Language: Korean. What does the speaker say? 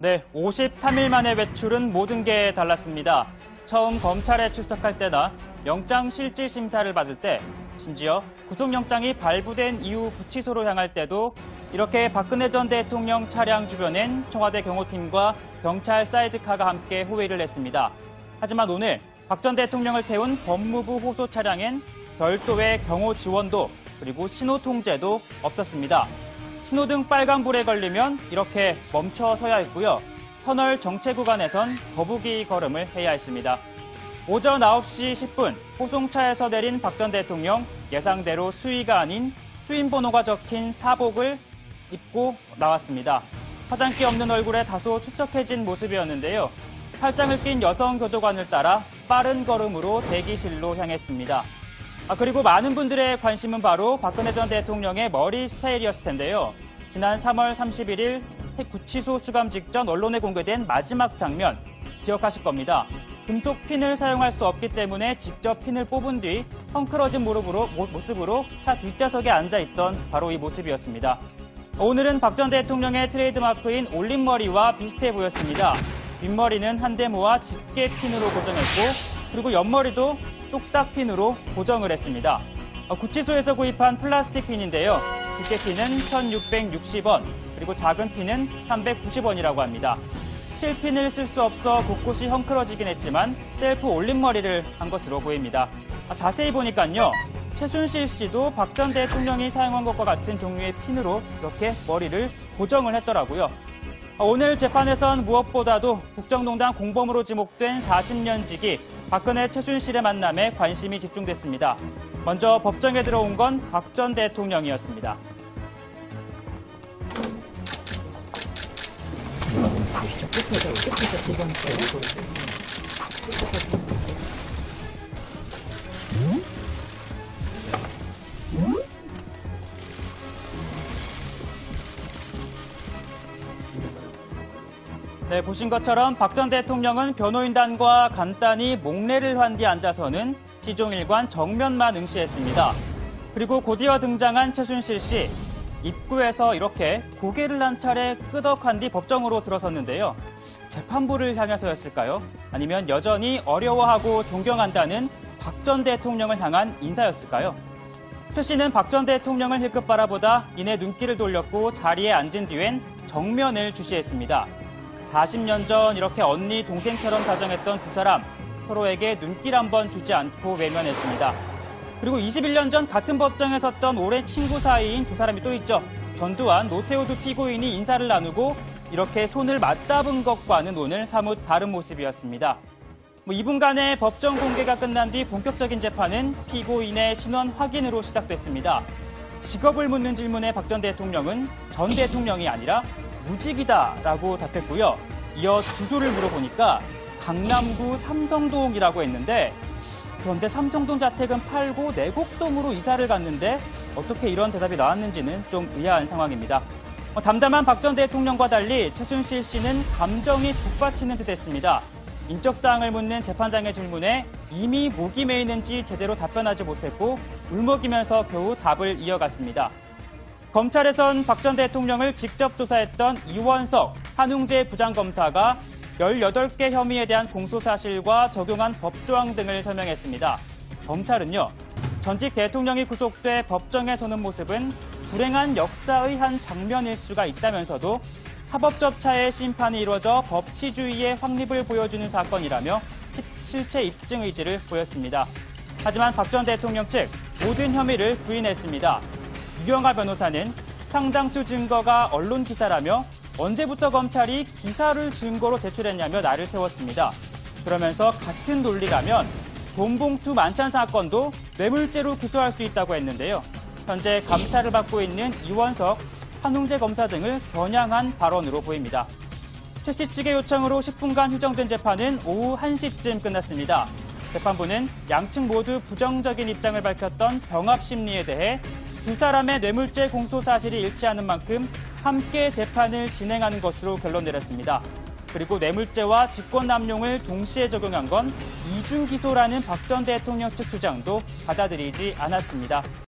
네, 53일 만에 외출은 모든 게 달랐습니다. 처음 검찰에 출석할 때나 영장 실질 심사를 받을 때, 심지어 구속영장이 발부된 이후 구치소로 향할 때도 이렇게 박근혜 전 대통령 차량 주변엔 청와대 경호팀과 경찰 사이드카가 함께 호위를 했습니다. 하지만 오늘 박 전 대통령을 태운 법무부 호소 차량엔 별도의 경호 지원도 그리고 신호 통제도 없었습니다. 신호등 빨간불에 걸리면 이렇게 멈춰서야 했고요. 터널 정체 구간에선 거북이 걸음을 해야 했습니다. 오전 9시 10분 호송차에서 내린 박 전 대통령 예상대로 수의가 아닌 수임번호가 적힌 사복을 입고 나왔습니다. 화장기 없는 얼굴에 다소 추적해진 모습이었는데요. 팔짱을 낀 여성 교도관을 따라 빠른 걸음으로 대기실로 향했습니다. 그리고 많은 분들의 관심은 바로 박근혜 전 대통령의 머리 스타일이었을 텐데요. 지난 3월 31일 구치소 수감 직전 언론에 공개된 마지막 장면 기억하실 겁니다. 금속 핀을 사용할 수 없기 때문에 직접 핀을 뽑은 뒤 헝클어진 모습으로 차 뒷좌석에 앉아있던 바로 이 모습이었습니다. 오늘은 박 전 대통령의 트레이드마크인 올림머리와 비슷해 보였습니다. 윗머리는 한대모와 집게 핀으로 고정했고 그리고 옆머리도 똑딱 핀으로 고정을 했습니다. 구치소에서 구입한 플라스틱 핀인데요. 집게 핀은 1,660원, 그리고 작은 핀은 390원이라고 합니다. 실핀을 쓸 수 없어 곳곳이 헝클어지긴 했지만 셀프 올림머리를 한 것으로 보입니다. 자세히 보니까요. 최순실 씨도 박 전 대통령이 사용한 것과 같은 종류의 핀으로 이렇게 머리를 고정을 했더라고요. 오늘 재판에선 무엇보다도 국정농단 공범으로 지목된 40년 지기 박근혜 최순실의 만남에 관심이 집중됐습니다. 먼저 법정에 들어온 건 박 전 대통령이었습니다. 네, 보신 것처럼 박 전 대통령은 변호인단과 간단히 목례를 한 뒤 앉아서는 시종일관 정면만 응시했습니다. 그리고 곧이어 등장한 최순실 씨. 입구에서 이렇게 고개를 한 차례 끄덕한 뒤 법정으로 들어섰는데요. 재판부를 향해서였을까요? 아니면 여전히 어려워하고 존경한다는 박 전 대통령을 향한 인사였을까요? 최 씨는 박 전 대통령을 힐끗 바라보다 이내 눈길을 돌렸고 자리에 앉은 뒤엔 정면을 주시했습니다. 40년 전 이렇게 언니, 동생처럼 다정했던 두 사람, 서로에게 눈길 한번 주지 않고 외면했습니다. 그리고 21년 전 같은 법정에 섰던 오랜 친구 사이인 두 사람이 또 있죠. 전두환, 노태우 두 피고인이 인사를 나누고 이렇게 손을 맞잡은 것과는 오늘 사뭇 다른 모습이었습니다. 2분간의 법정 공개가 끝난 뒤 본격적인 재판은 피고인의 신원 확인으로 시작됐습니다. 직업을 묻는 질문에 박 전 대통령은 전 대통령이 아니라 무직이다라고 답했고요. 이어 주소를 물어보니까 강남구 삼성동이라고 했는데 그런데 삼성동 자택은 팔고 내곡동으로 이사를 갔는데 어떻게 이런 대답이 나왔는지는 좀 의아한 상황입니다. 담담한 박 전 대통령과 달리 최순실 씨는 감정이 북받치는 듯했습니다. 인적사항을 묻는 재판장의 질문에 이미 목이 메이는지 제대로 답변하지 못했고 울먹이면서 겨우 답을 이어갔습니다. 검찰에선 박 전 대통령을 직접 조사했던 이원석 한웅재 부장검사가 18개 혐의에 대한 공소사실과 적용한 법조항 등을 설명했습니다. 검찰은요, 전직 대통령이 구속돼 법정에 서는 모습은 불행한 역사의 한 장면일 수가 있다면서도 사법접차의 심판이 이루어져 법치주의의 확립을 보여주는 사건이라며 실체 입증 의지를 보였습니다. 하지만 박 전 대통령 측 모든 혐의를 부인했습니다. 유경아 변호사는 상당수 증거가 언론 기사라며 언제부터 검찰이 기사를 증거로 제출했냐며 날을 세웠습니다. 그러면서 같은 논리라면 돈봉투 만찬 사건도 뇌물죄로 기소할 수 있다고 했는데요. 현재 감찰을 받고 있는 이원석, 한웅재 검사 등을 겨냥한 발언으로 보입니다. 최 씨 측의 요청으로 10분간 휴정된 재판은 오후 1시쯤 끝났습니다. 재판부는 양측 모두 부정적인 입장을 밝혔던 병합 심리에 대해 두 사람의 뇌물죄 공소 사실이 일치하는 만큼 함께 재판을 진행하는 것으로 결론 내렸습니다. 그리고 뇌물죄와 직권남용을 동시에 적용한 건 이중기소라는 박 전 대통령 측 주장도 받아들이지 않았습니다.